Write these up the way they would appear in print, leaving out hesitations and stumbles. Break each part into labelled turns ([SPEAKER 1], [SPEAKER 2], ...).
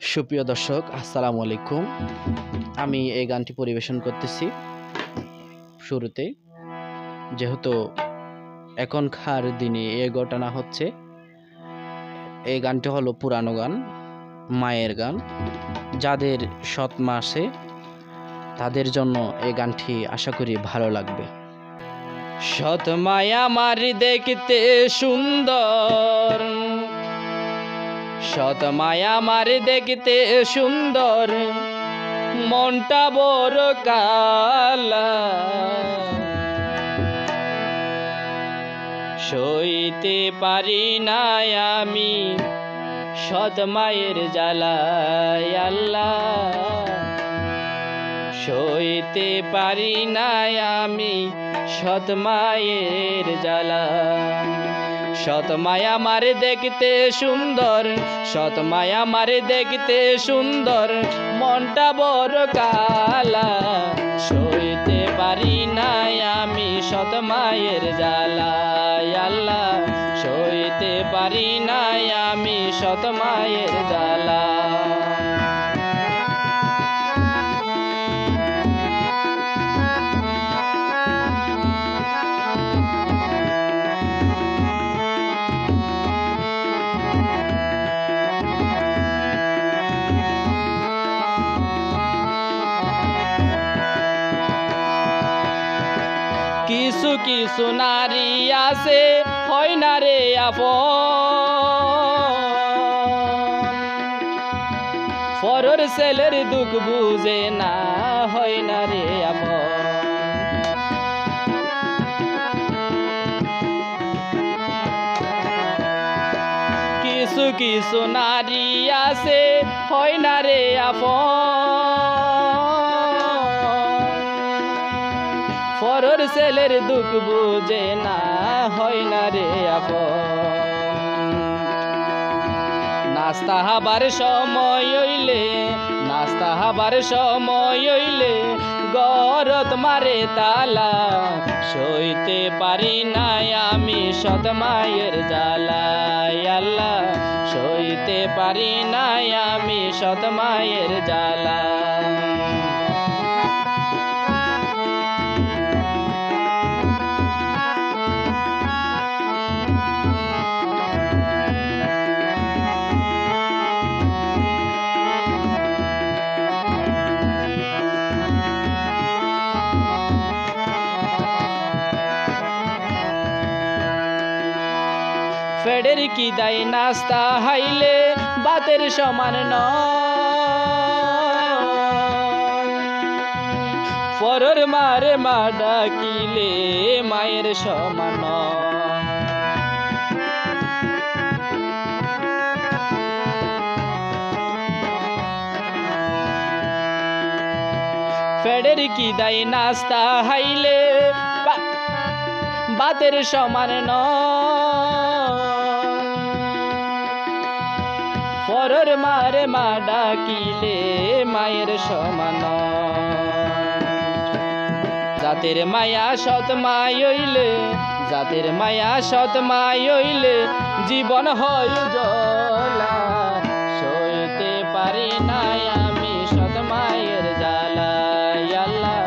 [SPEAKER 1] সুপ্রিয় দর্শক, আসসালামু আলাইকুম। আমি এই গানটি পরিবেশন করতেছি শুরুতেই, যেহেতু এখনকার দিনে এই ঘটনা হচ্ছে। এই গানটি হলো পুরানো গান, মায়ের গান। যাদের সৎ মা আছে তাদের জন্য এই গানটি আশা করি ভালো লাগবে। সৎ মায়া আমার দেখতে সুন্দর, সৎ মায়া আমার দেখতে সুন্দর, মনটা বড় কালা। সইতে পারি না আমি সৎ মায়ের জ্বালায় আল্লাহ। সইতে পারি না আমি সৎ মায়ের জ্বালা। সৎ মায়া মারে দেখতে সুন্দর, সৎ মায়া মারে দেখতে সুন্দর, মনটা বড় কালা। সইতে পারি না আমি সৎ মায়ের জ্বালায় আল্লাহ। সইতে পারি না আমি সৎ মায়ের জ্বালা। কিছু কিছু নারী আছে হয় না রে আপন, পরের ছেলের দুঃখ বুঝে না হয় না রে আপন। কিছু কিছু নারী আছে হয় না রে আপন, পরের ছেলের দুঃখ বুঝে না হয় না রে আপন। নাস্তা হাবার সময় হইলে, নাস্তা হাবার সময় হইলে গরত মারে তালা। সইতে পারি না আমি সৎ মায়ের জ্বালায় আল্লাহ। সইতে পারি না আমি সৎ মায়ের জ্বালা। ফেডের কি দায় নাস্তা হাইলে বাতের সমান নয়, পরের মারে মা ডাকিলে মায়ের সমান। ফেডের কি দায় নাস্তা হাইলে বাতের সমান নয়, পরের মারে মা ডাকিলে মায়ের সমান। জাতের মায়া সৎ মাই হইলে, জাতের মায়া সৎ মাই হইলে জীবন হয় জ্বলা। সইতে পারি না আমি সৎ মায়ের জ্বালায় আল্লাহ।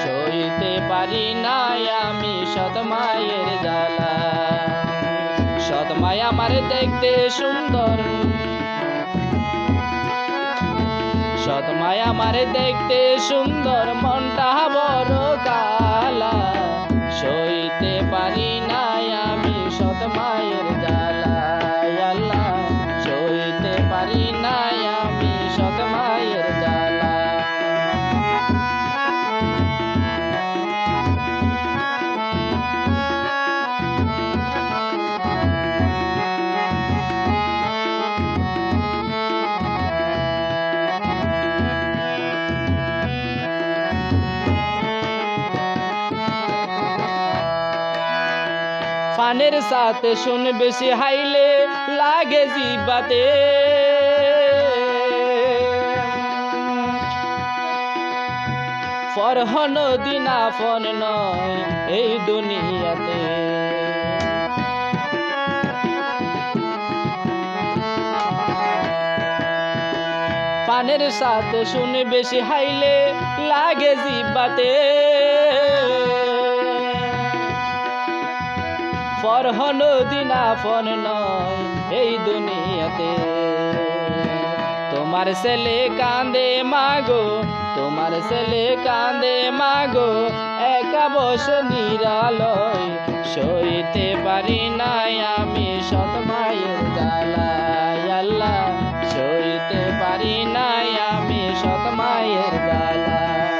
[SPEAKER 1] সইতে পারি না আমি সৎ মায়ের জ্বালা। সৎ মায়া আমার দেখতে সুন্দর, সৎ মায়া আমার দেখতে সুন্দর, মনটা বড় কালা। সইতে পারি না আমি সৎ মায়ের জ্বালায় আল্লাহ। সইতে পারি না আমি সৎ মায়ের জ্বালা। পানের সাথে শুন বেশি হাইলে লাগে জিবাতে, ফরহন দিন আপন নয় এই দুনিয়াতে। পানের সাথে শুনে বেশি হাইলে লাগে জিব্বাতে ফরহন দিনা ফন নয় এই দুনিয়াতে তোমার ছেলে কাঁদে মাগো তোমার ছেলে কাঁদে মাগো একা বসে নিরালয় সইতে পারি নাই আমি সৎ মায়ের জ্বালায় আল্লাহ সইতে পারি নাই আমি সৎ মায়ের জ্বালায়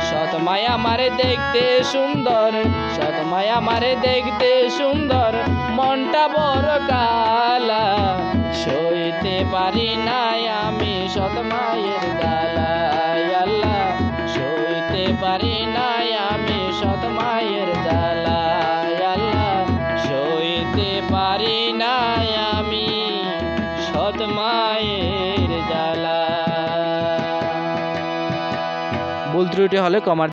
[SPEAKER 1] সৎ মায়া আমারে দেখতে সুন্দর সৎ মায়া আমারে দেখতে সুন্দর মনটা বড় কালা সইতে পারি নাই আমি সৎ মায়ের জ্বালায় আল্লাহ সইতে পারি নাই আমি সৎ মায়ের জ্বালায় আল্লাহ সইতে পারি নাই আমি সৎ মায়ের জ্বালা। ভুল ত্রুটি হলে কমার